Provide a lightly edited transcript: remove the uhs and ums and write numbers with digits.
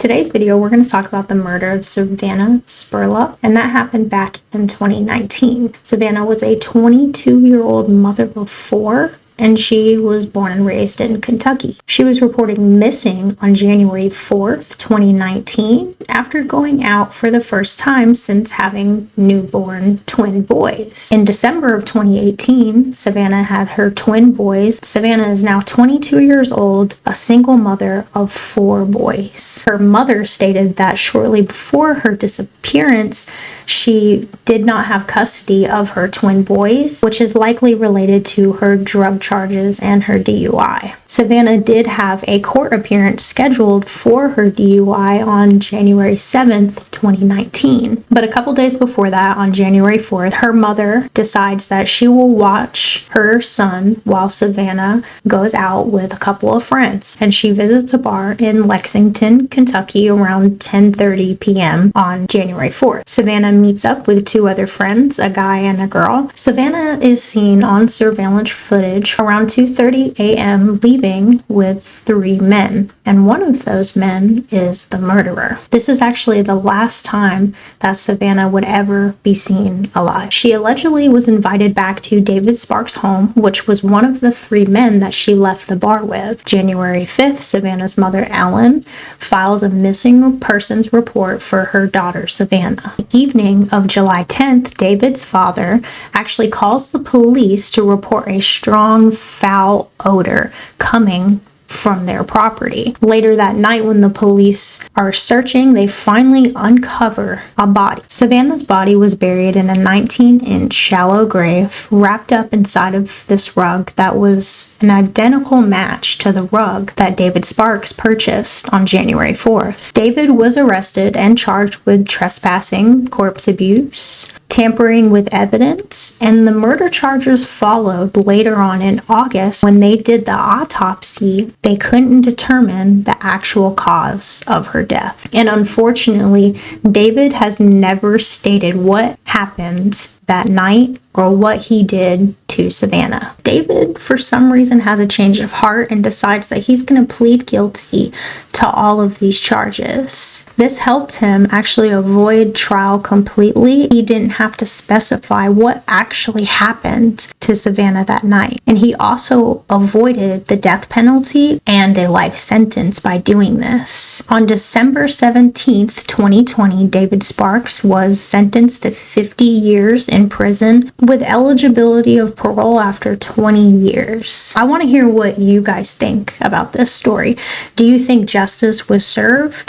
Today's video, we're going to talk about the murder of Savannah Spurlock, and that happened back in 2019. Savannah was a 22-year-old mother of four, and she was born and raised in Kentucky. She was reported missing on January 4th, 2019, after going out for the first time since having newborn twin boys. In December of 2018, Savannah had her twin boys. Savannah is now 22 years old, a single mother of four boys. Her mother stated that shortly before her disappearance, she did not have custody of her twin boys, which is likely related to her drug charges and her DUI. Savannah did have a court appearance scheduled for her DUI on January 7th, 2019. But a couple days before that, on January 4th, her mother decides that she will watch her son while Savannah goes out with a couple of friends. And she visits a bar in Lexington, Kentucky around 10:30 p.m. on January 4th. Savannah meets up with two other friends, a guy and a girl. Savannah is seen on surveillance footage around 2:30 a.m. leaving with three men, and one of those men is the murderer. This is actually the last time that Savannah would ever be seen alive. She allegedly was invited back to David Sparks' home, which was one of the three men that she left the bar with. January 5th, Savannah's mother, Ellen, files a missing persons report for her daughter, Savannah. The evening of July 10th, David's father actually calls the police to report a strong foul odor coming from their property. Later that night, when the police are searching, they finally uncover a body. Savannah's body was buried in a 19-inch shallow grave, wrapped up inside of this rug that was an identical match to the rug that David Sparks purchased on January 4th. David was arrested and charged with trespassing, corpse abuse, tampering with evidence, and the murder charges followed later on in August. When they did the autopsy, they couldn't determine the actual cause of her death. And unfortunately, David has never stated what happened that night or what he did to Savannah. David, for some reason, has a change of heart and decides that he's going to plead guilty to all of these charges. This helped him actually avoid trial completely. He didn't have to specify what actually happened to Savannah that night. And he also avoided the death penalty and a life sentence by doing this. On December 17th, 2020, David Sparks was sentenced to 50 years in prison with eligibility of parole after 20 years. I want to hear what you guys think about this story. Do you think justice was served?